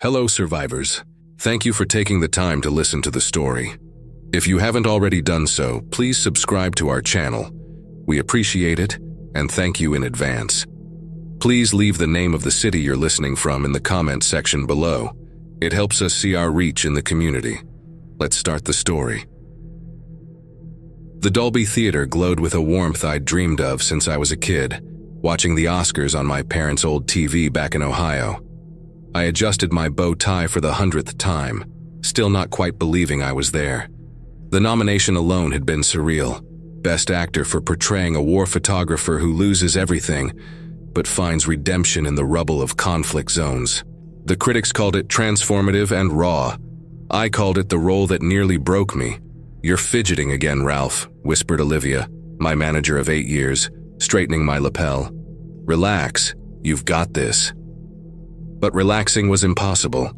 Hello, survivors. Thank you for taking the time to listen to the story. If you haven't already done so, please subscribe to our channel. We appreciate it, and thank you in advance. Please leave the name of the city you're listening from in the comments section below. It helps us see our reach in the community. Let's start the story. The Dolby Theater glowed with a warmth I'd dreamed of since I was a kid, watching the Oscars on my parents' old TV back in Ohio. I adjusted my bow tie for the 100th time, still not quite believing I was there. The nomination alone had been surreal. Best Actor for portraying a war photographer who loses everything, but finds redemption in the rubble of conflict zones. The critics called it transformative and raw. I called it the role that nearly broke me. "You're fidgeting again, Ralph," whispered Olivia, my manager of 8 years, straightening my lapel. "Relax, you've got this." But relaxing was impossible.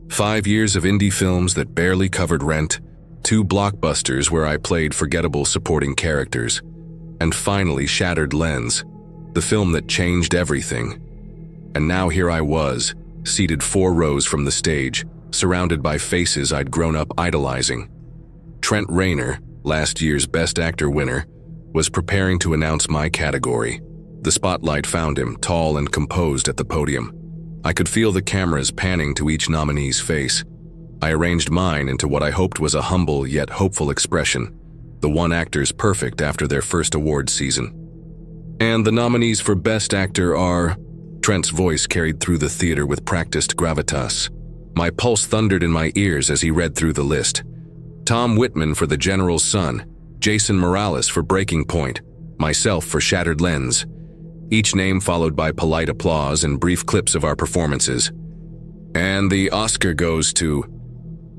5 years of indie films that barely covered rent, 2 blockbusters where I played forgettable supporting characters, and finally Shattered Lens, the film that changed everything. And now here I was, seated 4 rows from the stage, surrounded by faces I'd grown up idolizing. Trent Reznor, last year's Best Actor winner, was preparing to announce my category. The spotlight found him, tall and composed at the podium. I could feel the cameras panning to each nominee's face. I arranged mine into what I hoped was a humble yet hopeful expression, the one actor's perfect after their first award season. "And the nominees for Best Actor are..." Trent's voice carried through the theater with practiced gravitas. My pulse thundered in my ears as he read through the list. Tom Whitman for The General's Son, Jason Morales for Breaking Point, myself for Shattered Lens. Each name followed by polite applause and brief clips of our performances. "And the Oscar goes to..."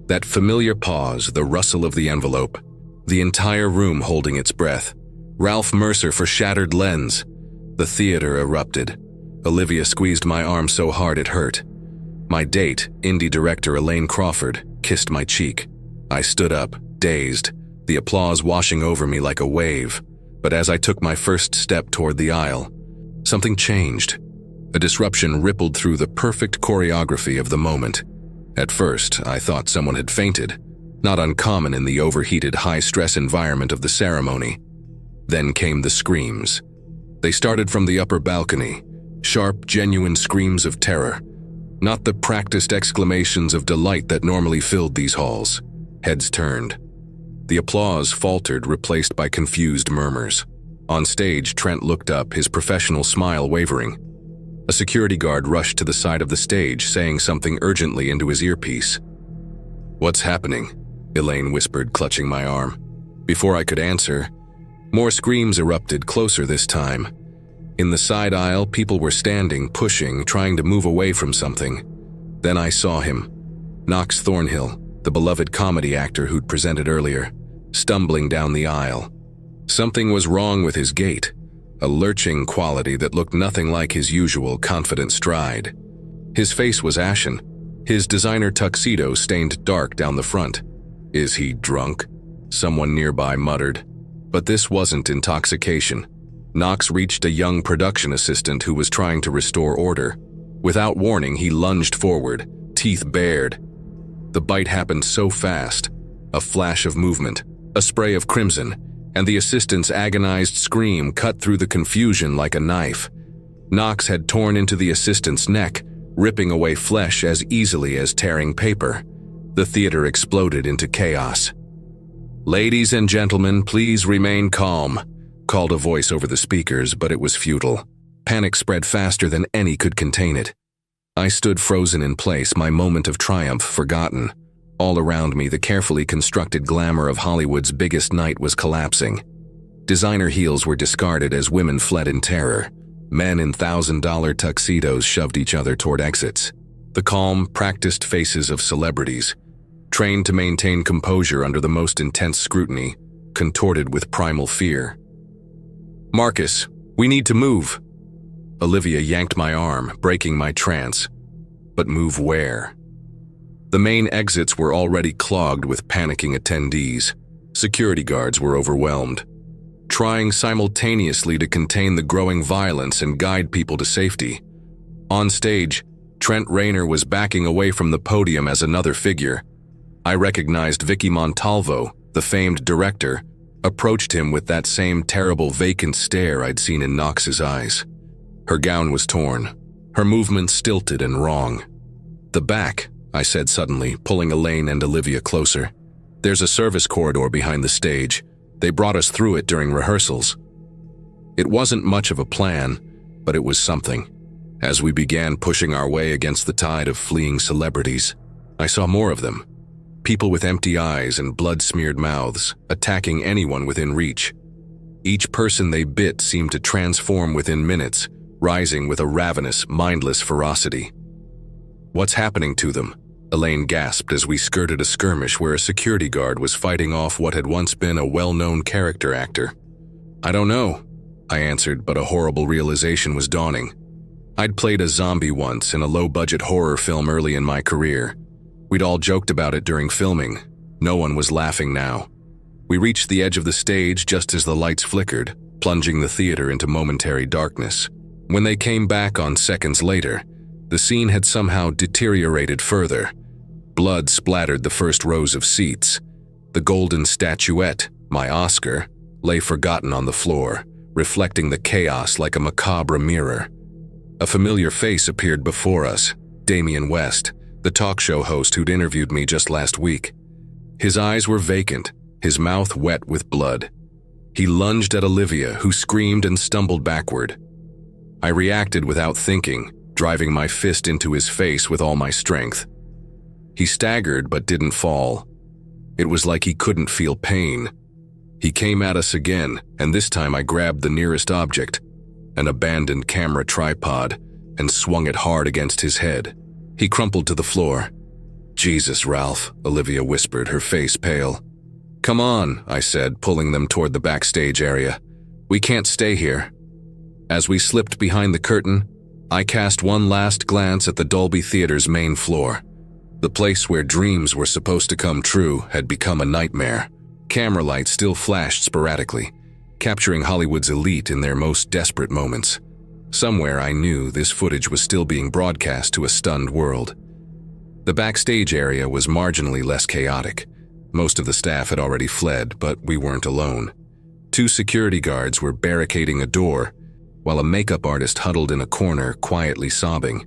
That familiar pause, the rustle of the envelope, the entire room holding its breath. "Ralph Mercer for Shattered Lens." The theater erupted. Olivia squeezed my arm so hard it hurt. My date, indie director Elaine Crawford, kissed my cheek. I stood up, dazed, the applause washing over me like a wave. But as I took my first step toward the aisle, something changed. A disruption rippled through the perfect choreography of the moment. At first, I thought someone had fainted, not uncommon in the overheated, high-stress environment of the ceremony. Then came the screams. They started from the upper balcony, sharp, genuine screams of terror, not the practiced exclamations of delight that normally filled these halls. Heads turned. The applause faltered, replaced by confused murmurs. On stage, Trent looked up, his professional smile wavering. A security guard rushed to the side of the stage, saying something urgently into his earpiece. "What's happening?" Elaine whispered, clutching my arm. Before I could answer, more screams erupted, closer this time. In the side aisle, people were standing, pushing, trying to move away from something. Then I saw him. Knox Thornhill, the beloved comedy actor who'd presented earlier, stumbling down the aisle. Something was wrong with his gait, a lurching quality that looked nothing like his usual confident stride. His face was ashen, his designer tuxedo stained dark down the front. "Is he drunk?" someone nearby muttered. But this wasn't intoxication. Knox reached a young production assistant who was trying to restore order. Without warning, he lunged forward, teeth bared. The bite happened so fast. A flash of movement, a spray of crimson, and the assistant's agonized scream cut through the confusion like a knife. Knox had torn into the assistant's neck, ripping away flesh as easily as tearing paper. The theater exploded into chaos. "Ladies and gentlemen, please remain calm," called a voice over the speakers, but it was futile. Panic spread faster than any could contain it. I stood frozen in place, my moment of triumph forgotten. All around me, the carefully constructed glamour of Hollywood's biggest night was collapsing. Designer heels were discarded as women fled in terror. Men in $1,000 tuxedos shoved each other toward exits. The calm, practiced faces of celebrities, trained to maintain composure under the most intense scrutiny, contorted with primal fear. "Marcus, we need to move." Olivia yanked my arm, breaking my trance. But move where? The main exits were already clogged with panicking attendees. Security guards were overwhelmed, trying simultaneously to contain the growing violence and guide people to safety. On stage, Trent Rayner was backing away from the podium as another figure. I recognized Vicky Montalvo, the famed director, approached him with that same terrible vacant stare I'd seen in Knox's eyes. Her gown was torn, her movements stilted and wrong. "The back," I said suddenly, pulling Elaine and Olivia closer. "There's a service corridor behind the stage. They brought us through it during rehearsals." It wasn't much of a plan, but it was something. As we began pushing our way against the tide of fleeing celebrities, I saw more of them. People with empty eyes and blood-smeared mouths, attacking anyone within reach. Each person they bit seemed to transform within minutes, rising with a ravenous, mindless ferocity. "What's happening to them?" Elaine gasped as we skirted a skirmish where a security guard was fighting off what had once been a well-known character actor. "I don't know," I answered, but a horrible realization was dawning. I'd played a zombie once in a low-budget horror film early in my career. We'd all joked about it during filming. No one was laughing now. We reached the edge of the stage just as the lights flickered, plunging the theater into momentary darkness. When they came back on seconds later, the scene had somehow deteriorated further. Blood splattered the first rows of seats. The golden statuette, my Oscar, lay forgotten on the floor, reflecting the chaos like a macabre mirror. A familiar face appeared before us, Damian West, the talk show host who'd interviewed me just last week. His eyes were vacant, his mouth wet with blood. He lunged at Olivia, who screamed and stumbled backward. I reacted without thinking, driving my fist into his face with all my strength. He staggered but didn't fall. It was like he couldn't feel pain. He came at us again, and this time I grabbed the nearest object, an abandoned camera tripod, and swung it hard against his head. He crumpled to the floor. "Jesus, Ralph," Olivia whispered, her face pale. "Come on," I said, pulling them toward the backstage area. "We can't stay here." As we slipped behind the curtain, I cast one last glance at the Dolby Theater's main floor. The place where dreams were supposed to come true had become a nightmare. Camera lights still flashed sporadically, capturing Hollywood's elite in their most desperate moments. Somewhere I knew this footage was still being broadcast to a stunned world. The backstage area was marginally less chaotic. Most of the staff had already fled, but we weren't alone. 2 security guards were barricading a door, while a makeup artist huddled in a corner, quietly sobbing.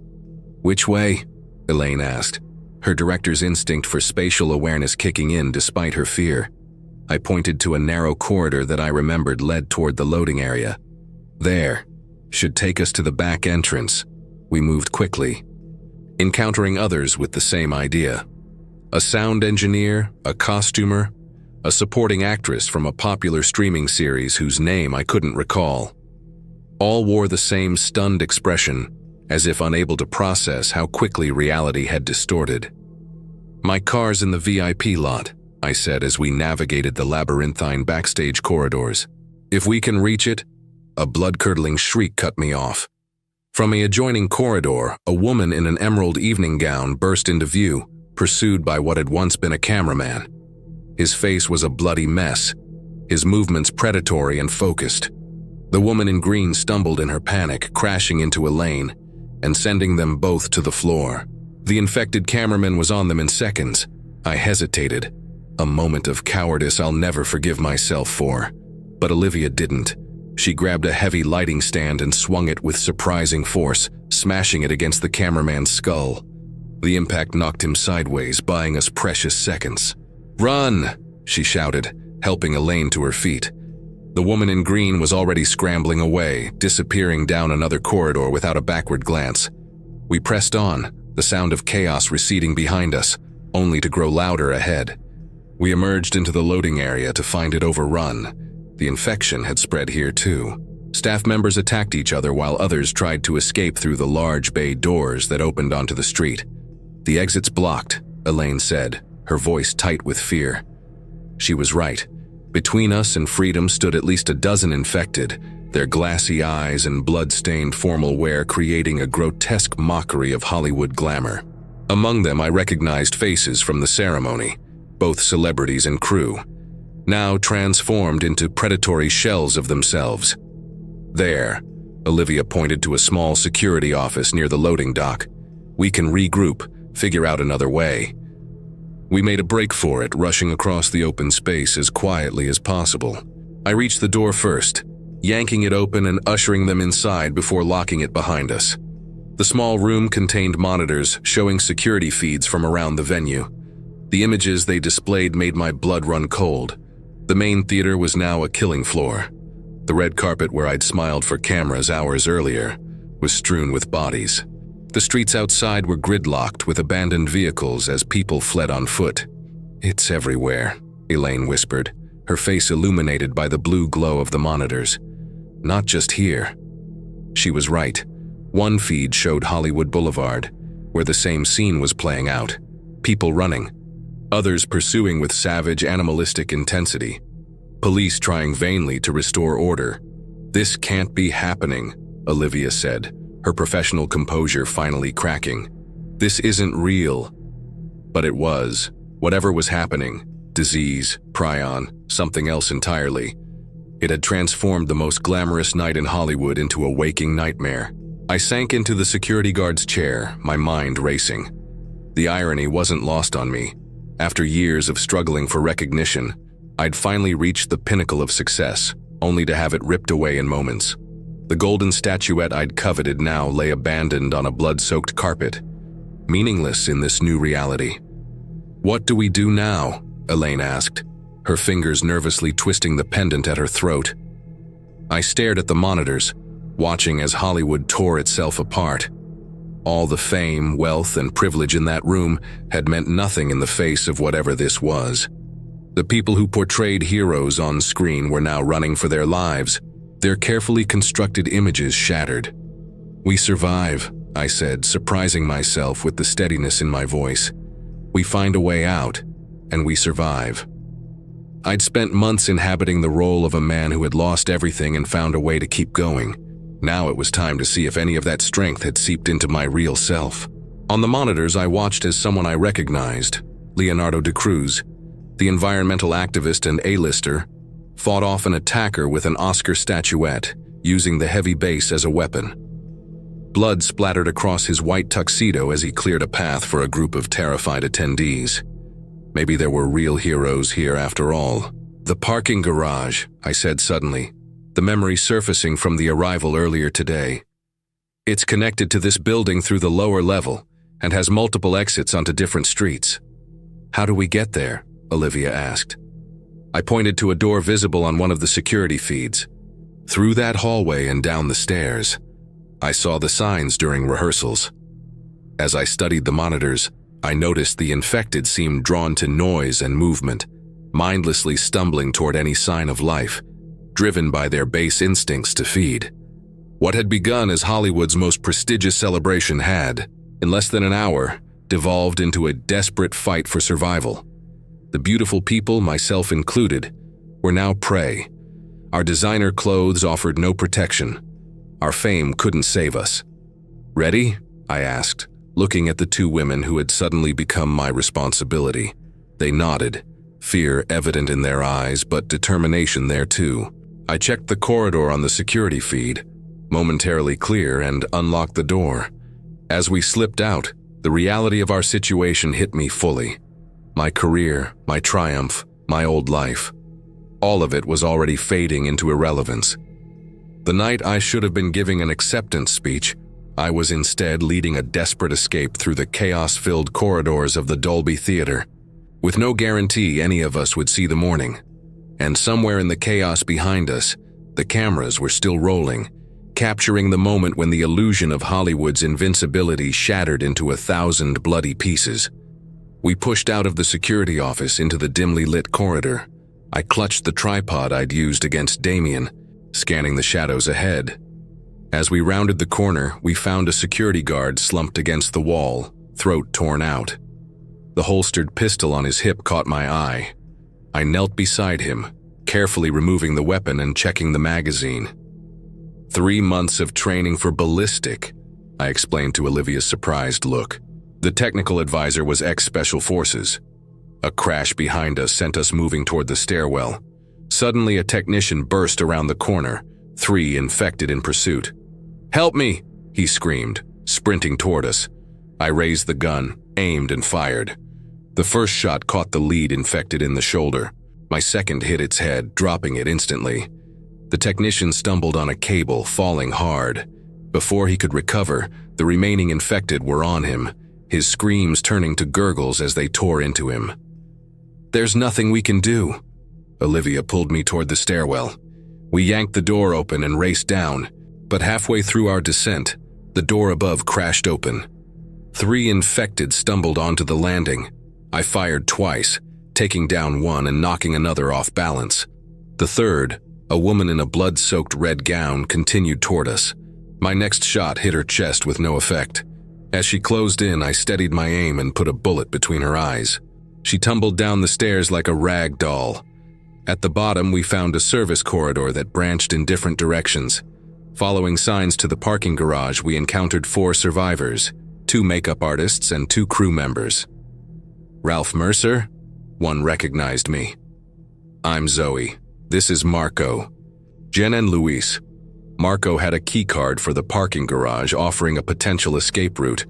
"Which way?" Elaine asked, her director's instinct for spatial awareness kicking in despite her fear. I pointed to a narrow corridor that I remembered led toward the loading area. "There. Should take us to the back entrance." We moved quickly, encountering others with the same idea. A sound engineer, a costumer, a supporting actress from a popular streaming series whose name I couldn't recall. All wore the same stunned expression, as if unable to process how quickly reality had distorted. "My car's in the VIP lot," I said as we navigated the labyrinthine backstage corridors. "If we can reach it." A blood-curdling shriek cut me off. From the adjoining corridor, a woman in an emerald evening gown burst into view, pursued by what had once been a cameraman. His face was a bloody mess, his movements predatory and focused. The woman in green stumbled in her panic, crashing into Elaine and sending them both to the floor. The infected cameraman was on them in seconds. I hesitated, a moment of cowardice I'll never forgive myself for. But Olivia didn't. She grabbed a heavy lighting stand and swung it with surprising force, smashing it against the cameraman's skull. The impact knocked him sideways, buying us precious seconds. "Run!" she shouted, helping Elaine to her feet. The woman in green was already scrambling away, disappearing down another corridor without a backward glance. We pressed on, the sound of chaos receding behind us, only to grow louder ahead. We emerged into the loading area to find it overrun. The infection had spread here too. Staff members attacked each other while others tried to escape through the large bay doors that opened onto the street. "The exit's blocked," Elaine said, her voice tight with fear. She was right. Between us and freedom stood at least a dozen infected, their glassy eyes and blood-stained formal wear creating a grotesque mockery of Hollywood glamour. Among them I recognized faces from the ceremony, both celebrities and crew, now transformed into predatory shells of themselves. "There," Olivia pointed to a small security office near the loading dock. We can regroup, figure out another way. We made a break for it, rushing across the open space as quietly as possible. I reached the door first, yanking it open and ushering them inside before locking it behind us. The small room contained monitors showing security feeds from around the venue. The images they displayed made my blood run cold. The main theater was now a killing floor. The red carpet where I'd smiled for cameras hours earlier was strewn with bodies. The streets outside were gridlocked with abandoned vehicles as people fled on foot. "It's everywhere," Elaine whispered, her face illuminated by the blue glow of the monitors. "Not just here." She was right. One feed showed Hollywood Boulevard, where the same scene was playing out. People running. Others pursuing with savage, animalistic intensity. Police trying vainly to restore order. "This can't be happening," Olivia said, her professional composure finally cracking. "This isn't real." But it was. Whatever was happening, disease, prion, something else entirely. It had transformed the most glamorous night in Hollywood into a waking nightmare. I sank into the security guard's chair, my mind racing. The irony wasn't lost on me. After years of struggling for recognition, I'd finally reached the pinnacle of success, only to have it ripped away in moments. The golden statuette I'd coveted now lay abandoned on a blood-soaked carpet, meaningless in this new reality. "What do we do now?" Elaine asked, her fingers nervously twisting the pendant at her throat. I stared at the monitors, watching as Hollywood tore itself apart. All the fame, wealth, and privilege in that room had meant nothing in the face of whatever this was. The people who portrayed heroes on screen were now running for their lives, their carefully constructed images shattered. "We survive," I said, surprising myself with the steadiness in my voice. "We find a way out, and we survive." I'd spent months inhabiting the role of a man who had lost everything and found a way to keep going. Now it was time to see if any of that strength had seeped into my real self. On the monitors, I watched as someone I recognized, Leonardo da Cruz, the environmental activist and A-lister, fought off an attacker with an Oscar statuette, using the heavy base as a weapon. Blood splattered across his white tuxedo as he cleared a path for a group of terrified attendees. Maybe there were real heroes here after all. "The parking garage," I said suddenly, the memory surfacing from the arrival earlier today. "It's connected to this building through the lower level and has multiple exits onto different streets." "How do we get there?" Olivia asked. I pointed to a door visible on one of the security feeds. "Through that hallway and down the stairs." I saw the signs during rehearsals. As I studied the monitors, I noticed the infected seemed drawn to noise and movement, mindlessly stumbling toward any sign of life, driven by their base instincts to feed. What had begun as Hollywood's most prestigious celebration had, in less than an hour, devolved into a desperate fight for survival. The beautiful people, myself included, were now prey. Our designer clothes offered no protection. Our fame couldn't save us. "Ready?" I asked, looking at the two women who had suddenly become my responsibility. They nodded, fear evident in their eyes, but determination there too. I checked the corridor on the security feed, momentarily clear, and unlocked the door. As we slipped out, the reality of our situation hit me fully. My career, my triumph, my old life. All of it was already fading into irrelevance. The night I should have been giving an acceptance speech, I was instead leading a desperate escape through the chaos-filled corridors of the Dolby Theater, with no guarantee any of us would see the morning. And somewhere in the chaos behind us, the cameras were still rolling, capturing the moment when the illusion of Hollywood's invincibility shattered into 1,000 bloody pieces. We pushed out of the security office into the dimly lit corridor. I clutched the tripod I'd used against Damien, scanning the shadows ahead. As we rounded the corner, we found a security guard slumped against the wall, throat torn out. The holstered pistol on his hip caught my eye. I knelt beside him, carefully removing the weapon and checking the magazine. 3 months of training for ballistic, I explained to Olivia's surprised look. The technical advisor was ex-Special Forces. A crash behind us sent us moving toward the stairwell. Suddenly, a technician burst around the corner, 3 infected in pursuit. "Help me!" he screamed, sprinting toward us. I raised the gun, aimed, and fired. The first shot caught the lead infected in the shoulder. My second hit its head, dropping it instantly. The technician stumbled on a cable, falling hard. Before he could recover, the remaining infected were on him, his screams turning to gurgles as they tore into him. "There's nothing we can do." Olivia pulled me toward the stairwell. We yanked the door open and raced down, but halfway through our descent, the door above crashed open. 3 infected stumbled onto the landing. I fired twice, taking down one and knocking another off balance. The third, a woman in a blood-soaked red gown, continued toward us. My next shot hit her chest with no effect. As she closed in, I steadied my aim and put a bullet between her eyes. She tumbled down the stairs like a rag doll. At the bottom, we found a service corridor that branched in different directions. Following signs to the parking garage, we encountered 4 survivors, 2 makeup artists and 2 crew members. "Ralph Mercer?" One recognized me. "I'm Zoe. This is Marco." Jen and Luis. Marco had a key card for the parking garage offering a potential escape route.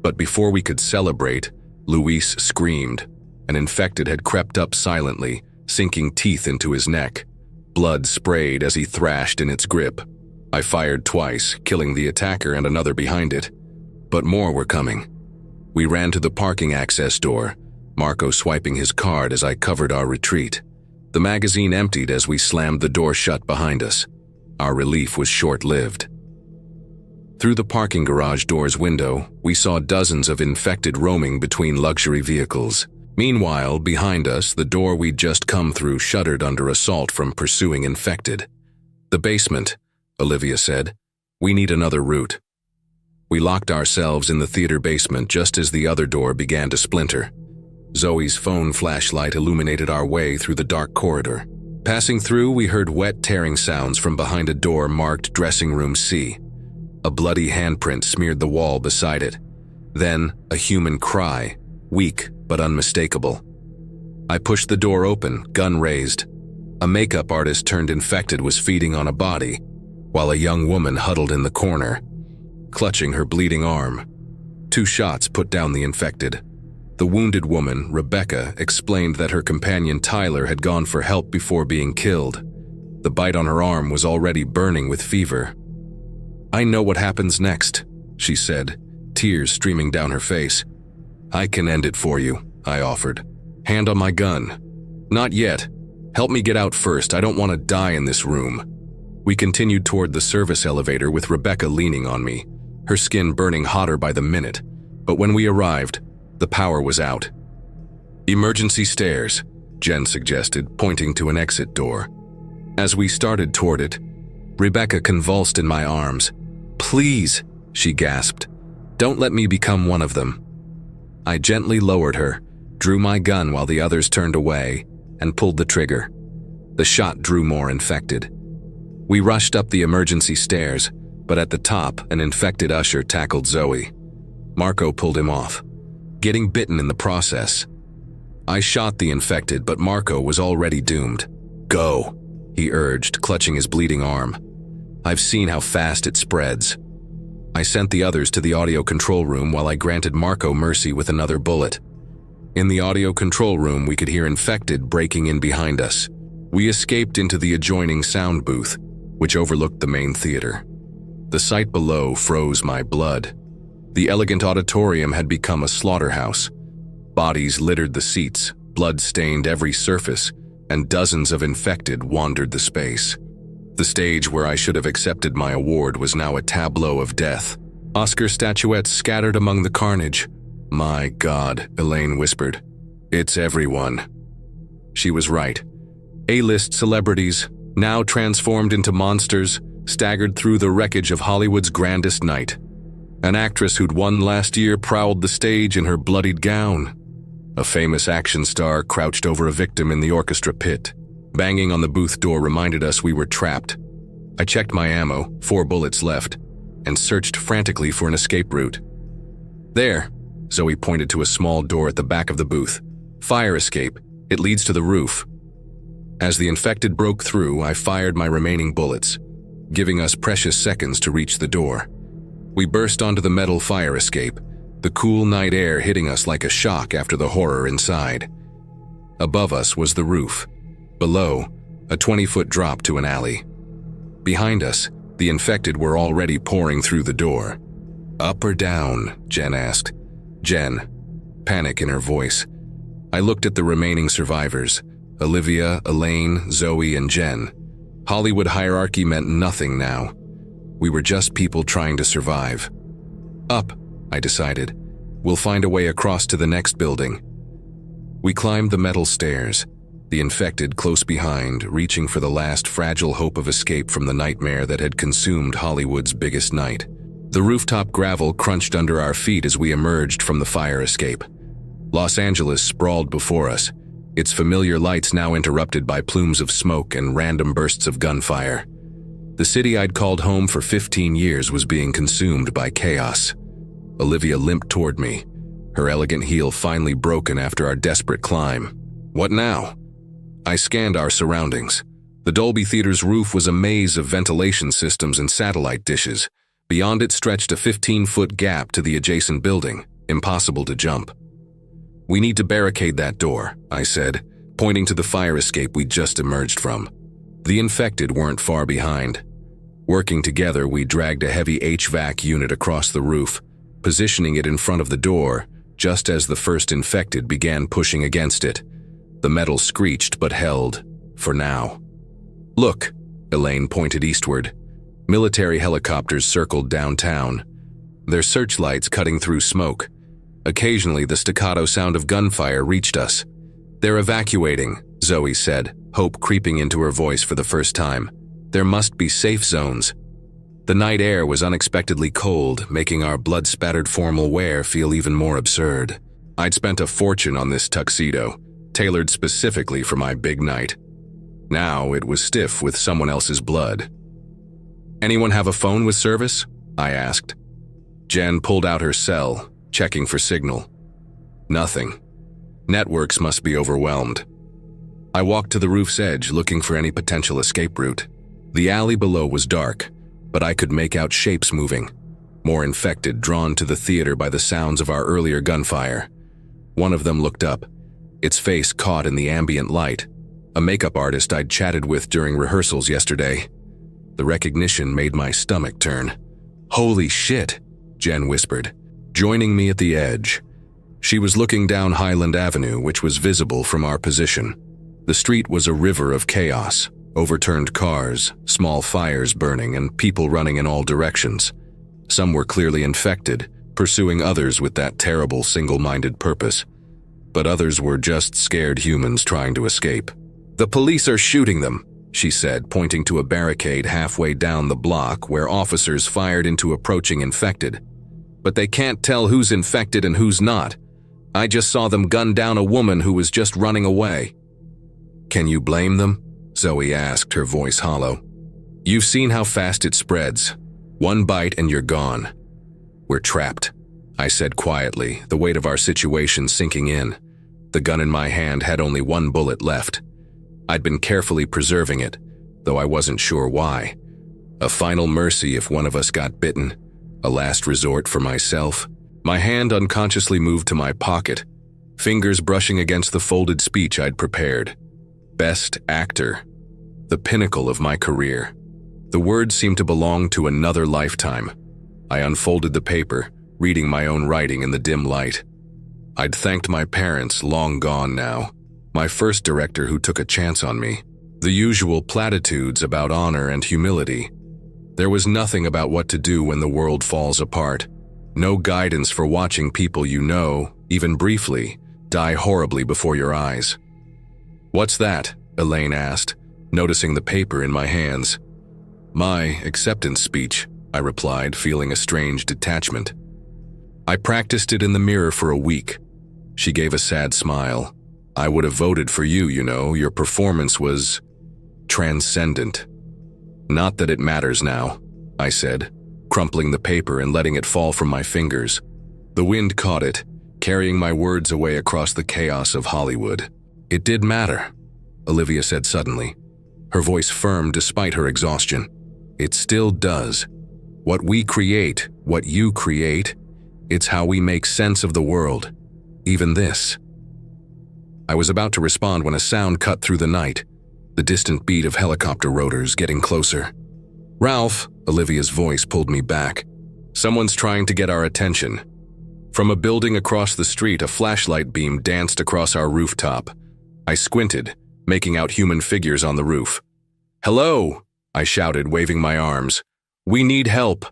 But before we could celebrate, Luis screamed. An infected had crept up silently, sinking teeth into his neck. Blood sprayed as he thrashed in its grip. I fired twice, killing the attacker and another behind it. But more were coming. We ran to the parking access door, Marco swiping his card as I covered our retreat. The magazine emptied as we slammed the door shut behind us. Our relief was short-lived. Through the parking garage door's window, we saw dozens of infected roaming between luxury vehicles. Meanwhile, behind us, the door we'd just come through shuddered under assault from pursuing infected. "The basement," Olivia said. "We need another route." We locked ourselves in the theater basement just as the other door began to splinter. Zoe's phone flashlight illuminated our way through the dark corridor. Passing through, we heard wet tearing sounds from behind a door marked Dressing Room C. A bloody handprint smeared the wall beside it. Then, a human cry, weak but unmistakable. I pushed the door open, gun raised. A makeup artist turned infected was feeding on a body, while a young woman huddled in the corner, clutching her bleeding arm. 2 shots put down the infected. The wounded woman, Rebecca, explained that her companion Tyler had gone for help before being killed. The bite on her arm was already burning with fever. "I know what happens next," she said, tears streaming down her face. "I can end it for you," I offered. "Hand on my gun." "Not yet. Help me get out first. I don't want to die in this room." We continued toward the service elevator with Rebecca leaning on me, her skin burning hotter by the minute. But when we arrived, the power was out. "Emergency stairs," Jen suggested, pointing to an exit door. As we started toward it, Rebecca convulsed in my arms. "Please," she gasped, "don't let me become one of them." I gently lowered her, drew my gun while the others turned away, and pulled the trigger. The shot drew more infected. We rushed up the emergency stairs, but at the top, an infected usher tackled Zoe. Marco pulled him off, getting bitten in the process. I shot the infected, but Marco was already doomed. "Go," he urged, clutching his bleeding arm. "I've seen how fast it spreads." I sent the others to the audio control room while I granted Marco mercy with another bullet. In the audio control room, we could hear infected breaking in behind us. We escaped into the adjoining sound booth, which overlooked the main theater. The sight below froze my blood. The elegant auditorium had become a slaughterhouse. Bodies littered the seats, blood stained every surface, and dozens of infected wandered the space. The stage where I should have accepted my award was now a tableau of death. Oscar statuettes scattered among the carnage. "My God," Elaine whispered. "It's everyone." She was right. A-list celebrities, now transformed into monsters, staggered through the wreckage of Hollywood's grandest night. An actress who'd won last year prowled the stage in her bloodied gown. A famous action star crouched over a victim in the orchestra pit. Banging on the booth door reminded us we were trapped. I checked my ammo, 4 bullets left, and searched frantically for an escape route. "There," Zoe pointed to a small door at the back of the booth. "Fire escape. It leads to the roof." As the infected broke through, I fired my remaining bullets, giving us precious seconds to reach the door. We burst onto the metal fire escape, the cool night air hitting us like a shock after the horror inside. Above us was the roof. Below, a 20-foot drop to an alley. Behind us, the infected were already pouring through the door. "Up or down?" Jen asked. Jen. Panic in her voice. I looked at the remaining survivors. Olivia, Elaine, Zoe, and Jen. Hollywood hierarchy meant nothing now. We were just people trying to survive. "Up," I decided. "We'll find a way across to the next building." We climbed the metal stairs, the infected close behind, reaching for the last fragile hope of escape from the nightmare that had consumed Hollywood's biggest night. The rooftop gravel crunched under our feet as we emerged from the fire escape. Los Angeles sprawled before us, its familiar lights now interrupted by plumes of smoke and random bursts of gunfire. The city I'd called home for 15 years was being consumed by chaos. Olivia limped toward me, her elegant heel finally broken after our desperate climb. "What now?" I scanned our surroundings. The Dolby Theater's roof was a maze of ventilation systems and satellite dishes. Beyond it stretched a 15-foot gap to the adjacent building, impossible to jump. "We need to barricade that door," I said, pointing to the fire escape we'd just emerged from. The infected weren't far behind. Working together, we dragged a heavy HVAC unit across the roof, positioning it in front of the door just as the first infected began pushing against it. The metal screeched but held, for now. "Look," Elaine pointed eastward. Military helicopters circled downtown, their searchlights cutting through smoke. Occasionally, the staccato sound of gunfire reached us. "They're evacuating," Zoe said, hope creeping into her voice for the first time. "There must be safe zones." The night air was unexpectedly cold, making our blood-spattered formal wear feel even more absurd. I'd spent a fortune on this tuxedo, tailored specifically for my big night. Now it was stiff with someone else's blood. "Anyone have a phone with service?" I asked. Jen pulled out her cell, checking for signal. Nothing. Networks must be overwhelmed. I walked to the roof's edge, looking for any potential escape route. The alley below was dark, but I could make out shapes moving, more infected, drawn to the theater by the sounds of our earlier gunfire. One of them looked up, its face caught in the ambient light, a makeup artist I'd chatted with during rehearsals yesterday. The recognition made my stomach turn. "Holy shit," Jen whispered, joining me at the edge. She was looking down Highland Avenue, which was visible from our position. The street was a river of chaos, overturned cars, small fires burning, and people running in all directions. Some were clearly infected, pursuing others with that terrible single-minded purpose. But others were just scared humans trying to escape. "The police are shooting them," she said, pointing to a barricade halfway down the block where officers fired into approaching infected. "But they can't tell who's infected and who's not. I just saw them gun down a woman who was just running away." "Can you blame them?" Zoe asked, her voice hollow. "You've seen how fast it spreads. One bite and you're gone." "We're trapped," I said quietly, the weight of our situation sinking in. The gun in my hand had only one bullet left. I'd been carefully preserving it, though I wasn't sure why. A final mercy if one of us got bitten, a last resort for myself. My hand unconsciously moved to my pocket, fingers brushing against the folded speech I'd prepared. Best actor. The pinnacle of my career. The words seemed to belong to another lifetime. I unfolded the paper, reading my own writing in the dim light. I'd thanked my parents, long gone now, my first director who took a chance on me. The usual platitudes about honor and humility. There was nothing about what to do when the world falls apart. No guidance for watching people you know, even briefly, die horribly before your eyes. "What's that?" Elaine asked, noticing the paper in my hands. "My acceptance speech," I replied, feeling a strange detachment. "I practiced it in the mirror for a week." She gave a sad smile. "I would have voted for you, you know. Your performance was transcendent." "Not that it matters now," I said, crumpling the paper and letting it fall from my fingers. The wind caught it, carrying my words away across the chaos of Hollywood. "It did matter," Olivia said suddenly, her voice firm despite her exhaustion. "It still does. What we create, what you create, It's how we make sense of the world. Even this. I was about to respond when a sound cut through the night, the distant beat of helicopter rotors getting closer. "Ralph," Olivia's voice pulled me back. "Someone's trying to get our attention." From a building across the street, a flashlight beam danced across our rooftop. I squinted, making out human figures on the roof. "Hello," I shouted, waving my arms. "We need help."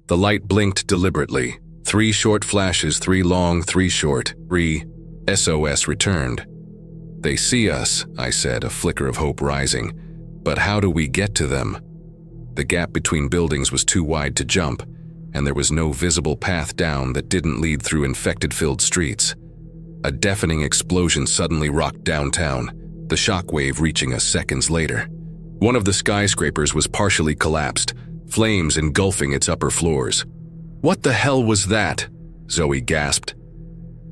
The light blinked deliberately. 3 short flashes, 3 long, 3 short, 3. SOS returned. "They see us," I said, a flicker of hope rising. "But how do we get to them?" The gap between buildings was too wide to jump, and there was no visible path down that didn't lead through infected-filled streets. A deafening explosion suddenly rocked downtown, the shockwave reaching us seconds later. One of the skyscrapers was partially collapsed, flames engulfing its upper floors. "What the hell was that?" Zoe gasped.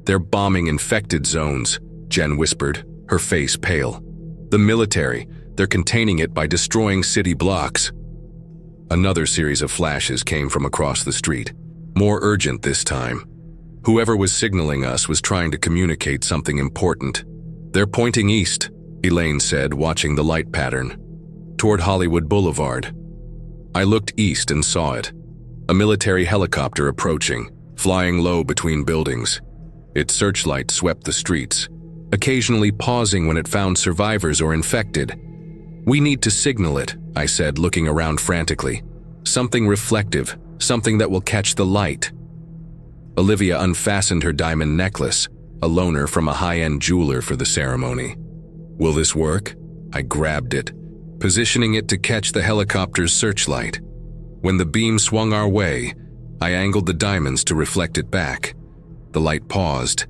"They're bombing infected zones," Jen whispered, her face pale. "The military, they're containing it by destroying city blocks." Another series of flashes came from across the street, more urgent this time. Whoever was signaling us was trying to communicate something important. "They're pointing east," Elaine said, watching the light pattern. "Toward Hollywood Boulevard." I looked east and saw it. A military helicopter approaching, flying low between buildings. Its searchlight swept the streets, occasionally pausing when it found survivors or infected. "We need to signal it," I said, looking around frantically. "Something reflective, something that will catch the light." Olivia unfastened her diamond necklace, a loaner from a high-end jeweler for the ceremony. "Will this work?" I grabbed it, positioning it to catch the helicopter's searchlight. When the beam swung our way, I angled the diamonds to reflect it back. The light paused,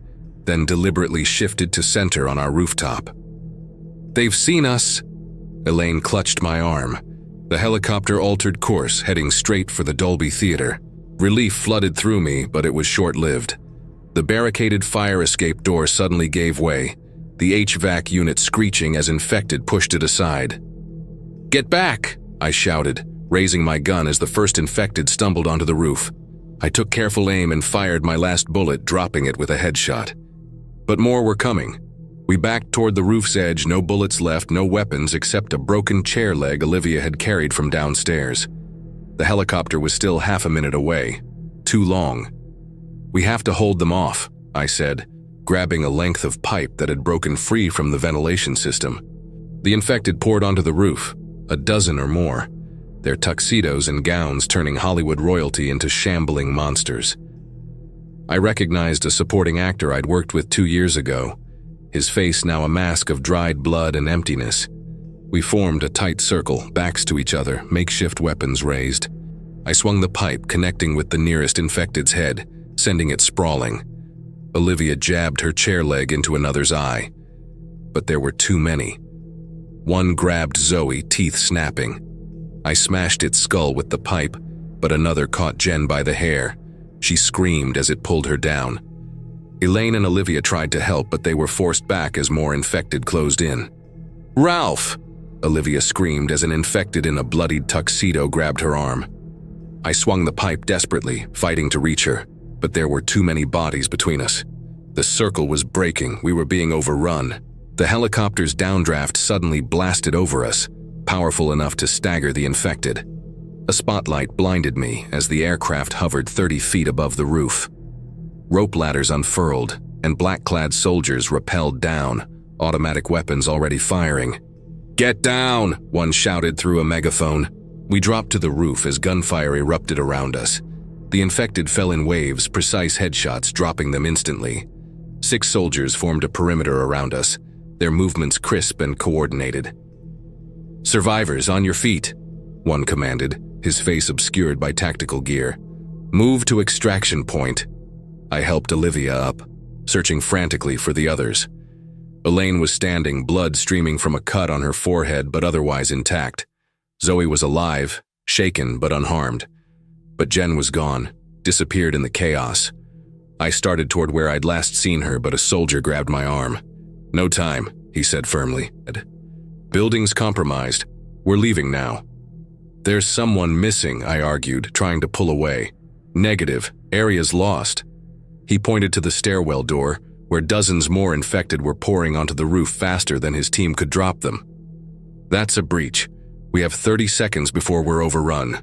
then deliberately shifted to center on our rooftop. "They've seen us!" Elaine clutched my arm. The helicopter altered course, heading straight for the Dolby Theater. Relief flooded through me, but it was short-lived. The barricaded fire escape door suddenly gave way, the HVAC unit screeching as infected pushed it aside. "Get back!" I shouted, raising my gun as the first infected stumbled onto the roof. I took careful aim and fired my last bullet, dropping it with a headshot. But more were coming. We backed toward the roof's edge, no bullets left, no weapons except a broken chair leg Olivia had carried from downstairs. The helicopter was still half a minute away. Too long. "We have to hold them off," I said, grabbing a length of pipe that had broken free from the ventilation system. The infected poured onto the roof, a dozen or more, their tuxedos and gowns turning Hollywood royalty into shambling monsters. I recognized a supporting actor I'd worked with 2 years ago, his face now a mask of dried blood and emptiness. We formed a tight circle, backs to each other, makeshift weapons raised. I swung the pipe, connecting with the nearest infected's head, sending it sprawling. Olivia jabbed her chair leg into another's eye. But there were too many. One grabbed Zoe, teeth snapping. I smashed its skull with the pipe, but another caught Jen by the hair. She screamed as it pulled her down. Elaine and Olivia tried to help, but they were forced back as more infected closed in. "Ralph!" Olivia screamed as an infected in a bloodied tuxedo grabbed her arm. I swung the pipe desperately, fighting to reach her, but there were too many bodies between us. The circle was breaking, we were being overrun. The helicopter's downdraft suddenly blasted over us, powerful enough to stagger the infected. A spotlight blinded me as the aircraft hovered 30 feet above the roof. Rope ladders unfurled, and black-clad soldiers rappelled down, automatic weapons already firing. "Get down!" one shouted through a megaphone. We dropped to the roof as gunfire erupted around us. The infected fell in waves, precise headshots dropping them instantly. 6 soldiers formed a perimeter around us, their movements crisp and coordinated. "Survivors, on your feet," one commanded, his face obscured by tactical gear. "Move to extraction point." I helped Olivia up, searching frantically for the others. Elaine was standing, blood streaming from a cut on her forehead but otherwise intact. Zoe was alive, shaken but unharmed. But Jen was gone, disappeared in the chaos. I started toward where I'd last seen her, but a soldier grabbed my arm. "No time," he said firmly. "Building's compromised. We're leaving now." "There's someone missing," I argued, trying to pull away. "Negative," Area's lost." He pointed to the stairwell door, where dozens more infected were pouring onto the roof faster than his team could drop them. "That's a breach. We have 30 seconds before we're overrun."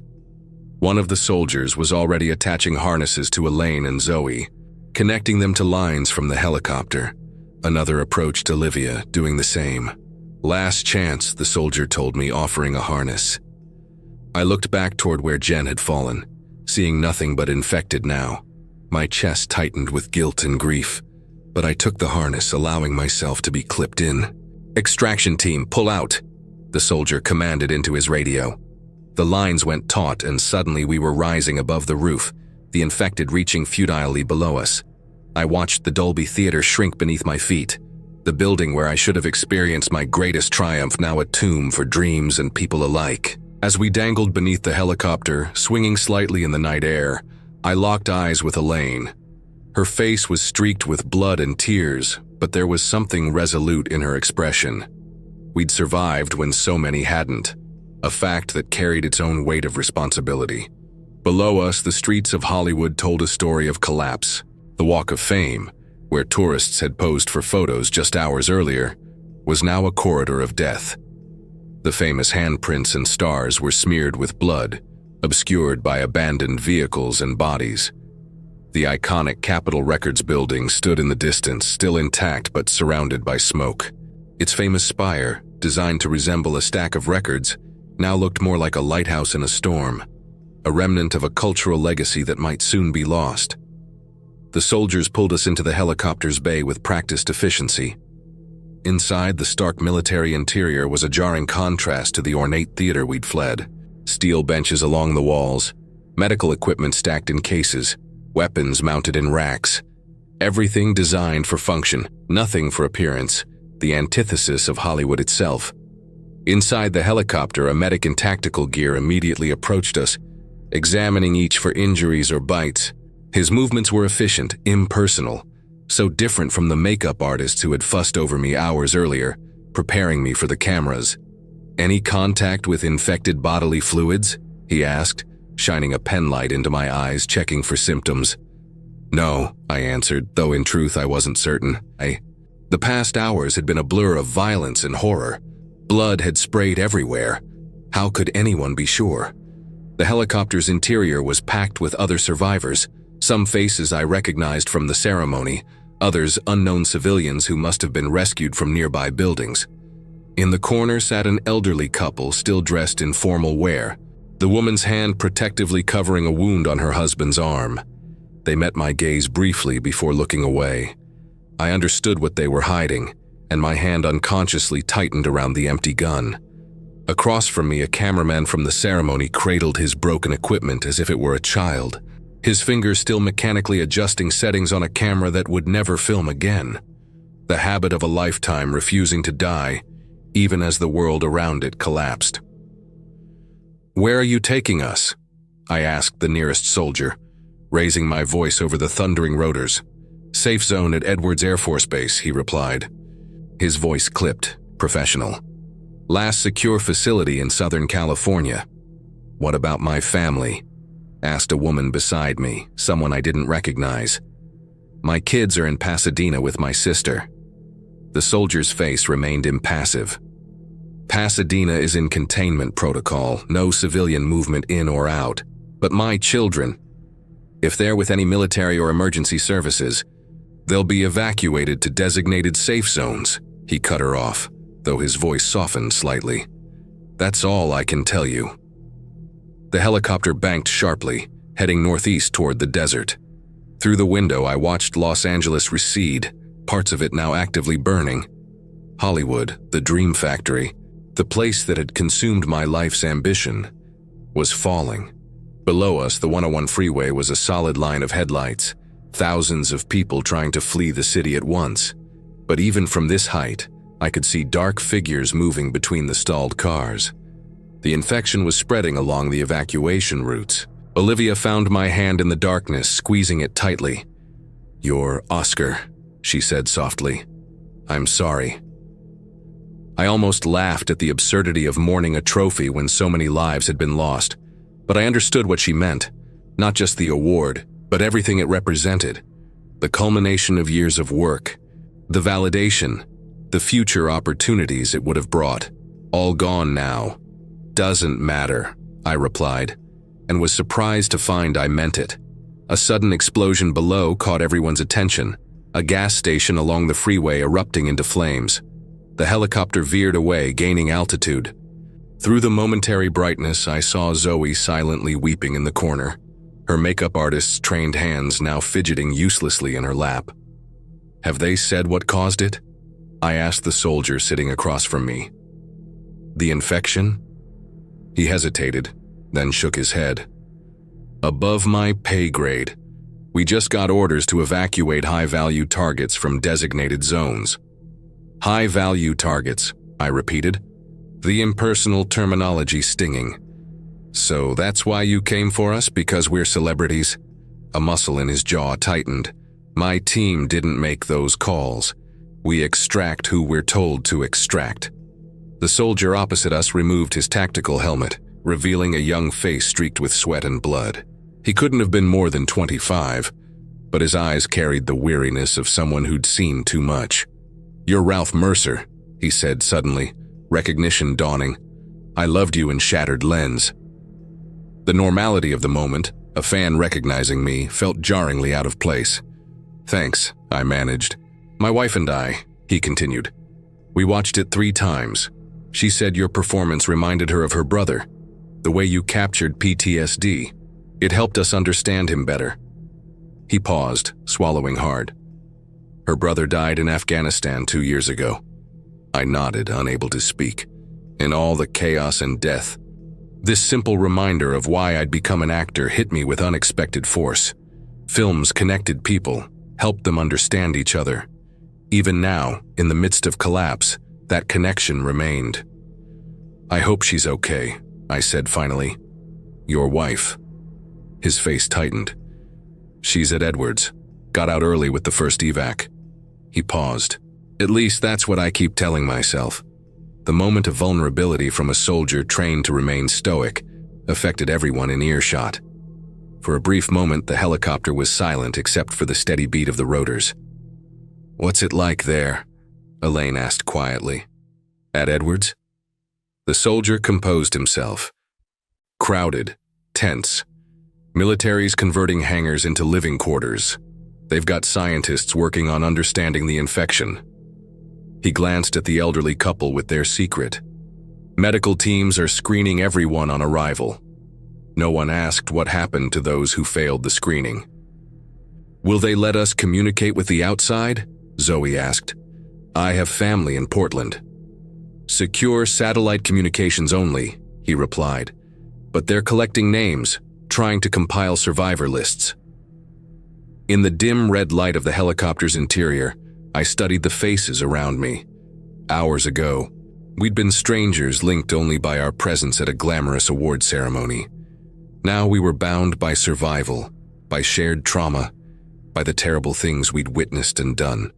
One of the soldiers was already attaching harnesses to Elaine and Zoe, connecting them to lines from the helicopter. Another approached Olivia, doing the same. "Last chance," the soldier told me, offering a harness. I looked back toward where Jen had fallen, seeing nothing but infected now. My chest tightened with guilt and grief, but I took the harness, allowing myself to be clipped in. "Extraction team, pull out," the soldier commanded into his radio. The lines went taut, and suddenly we were rising above the roof, the infected reaching futilely below us. I watched the Dolby Theater shrink beneath my feet, the building where I should have experienced my greatest triumph now a tomb for dreams and people alike. As we dangled beneath the helicopter, swinging slightly in the night air, I locked eyes with Elaine. Her face was streaked with blood and tears, but there was something resolute in her expression. We'd survived when so many hadn't, a fact that carried its own weight of responsibility. Below us, the streets of Hollywood told a story of collapse. The Walk of Fame, where tourists had posed for photos just hours earlier, was now a corridor of death. The famous handprints and stars were smeared with blood, obscured by abandoned vehicles and bodies. The iconic Capitol Records building stood in the distance, still intact but surrounded by smoke. Its famous spire, designed to resemble a stack of records, now looked more like a lighthouse in a storm, a remnant of a cultural legacy that might soon be lost. The soldiers pulled us into the helicopter's bay with practiced efficiency. Inside, the stark military interior was a jarring contrast to the ornate theater we'd fled. Steel benches along the walls, medical equipment stacked in cases, weapons mounted in racks. Everything designed for function, nothing for appearance, the antithesis of Hollywood itself. Inside the helicopter, a medic in tactical gear immediately approached us, examining each for injuries or bites. His movements were efficient, impersonal, so different from the makeup artists who had fussed over me hours earlier, preparing me for the cameras. "Any contact with infected bodily fluids?" he asked, shining a penlight into my eyes, checking for symptoms. "No," I answered, though in truth I wasn't certain. The past hours had been a blur of violence and horror. Blood had sprayed everywhere. How could anyone be sure? The helicopter's interior was packed with other survivors, some faces I recognized from the ceremony, others unknown civilians who must have been rescued from nearby buildings. In the corner sat an elderly couple still dressed in formal wear, the woman's hand protectively covering a wound on her husband's arm. They met my gaze briefly before looking away. I understood what they were hiding, and my hand unconsciously tightened around the empty gun. Across from me, a cameraman from the ceremony cradled his broken equipment as if it were a child, his fingers still mechanically adjusting settings on a camera that would never film again. The habit of a lifetime refusing to die, even as the world around it collapsed. "Where are you taking us?" I asked the nearest soldier, raising my voice over the thundering rotors. "Safe zone at Edwards Air Force Base," he replied. His voice clipped, professional. "Last secure facility in Southern California." "What about my family?" asked a woman beside me, someone I didn't recognize. "My kids are in Pasadena with my sister." The soldier's face remained impassive. "Pasadena is in containment protocol, no civilian movement in or out. But my children, if they're with any military or emergency services, they'll be evacuated to designated safe zones," he cut her off, though his voice softened slightly. "That's all I can tell you." The helicopter banked sharply, heading northeast toward the desert. Through the window, I watched Los Angeles recede, parts of it now actively burning. Hollywood, the dream factory, the place that had consumed my life's ambition, was falling. Below us, the 101 freeway was a solid line of headlights, thousands of people trying to flee the city at once. But even from this height, I could see dark figures moving between the stalled cars. The infection was spreading along the evacuation routes. Olivia found my hand in the darkness, squeezing it tightly. "You're Oscar," she said softly. "I'm sorry." I almost laughed at the absurdity of mourning a trophy when so many lives had been lost, but I understood what she meant. Not just the award, but everything it represented, the culmination of years of work, the validation, the future opportunities it would have brought, all gone now. Doesn't matter, I replied, and was surprised to find I meant it. A sudden explosion below caught everyone's attention, a gas station along the freeway erupting into flames. The helicopter veered away, gaining altitude. Through the momentary brightness, I saw Zoe silently weeping in the corner, her makeup artist's trained hands now fidgeting uselessly in her lap. Have they said what caused it? I asked the soldier sitting across from me. The infection? He hesitated, then shook his head. Above my pay grade. We just got orders to evacuate high-value targets from designated zones. High-value targets, I repeated, the impersonal terminology stinging. So that's why you came for us, because we're celebrities? A muscle in his jaw tightened. My team didn't make those calls. We extract who we're told to extract. The soldier opposite us removed his tactical helmet, revealing a young face streaked with sweat and blood. He couldn't have been more than 25, but his eyes carried the weariness of someone who'd seen too much. You're Ralph Mercer, he said suddenly, recognition dawning. I loved you in Shattered Lens. The normality of the moment, a fan recognizing me, felt jarringly out of place. Thanks, I managed. My wife and I, he continued. We watched it 3 times. She said your performance reminded her of her brother. The way you captured PTSD. It helped us understand him better. He paused, swallowing hard. Her brother died in Afghanistan 2 years ago. I nodded, unable to speak. In all the chaos and death, this simple reminder of why I'd become an actor hit me with unexpected force. Films connected people, helped them understand each other. Even now, in the midst of collapse, that connection remained. I hope she's okay, I said finally. Your wife. His face tightened. She's at Edwards. Got out early with the first evac. He paused. At least that's what I keep telling myself. The moment of vulnerability from a soldier trained to remain stoic affected everyone in earshot. For a brief moment, the helicopter was silent except for the steady beat of the rotors. What's it like there? Elaine asked quietly. At Edwards? The soldier composed himself. Crowded, tense. Military's converting hangars into living quarters. They've got scientists working on understanding the infection. He glanced at the elderly couple with their secret. Medical teams are screening everyone on arrival. No one asked what happened to those who failed the screening. Will they let us communicate with the outside? Zoe asked. I have family in Portland. Secure satellite communications only, he replied. But they're collecting names, trying to compile survivor lists. In the dim red light of the helicopter's interior, I studied the faces around me. Hours ago, we'd been strangers linked only by our presence at a glamorous award ceremony. Now we were bound by survival, by shared trauma, by the terrible things we'd witnessed and done.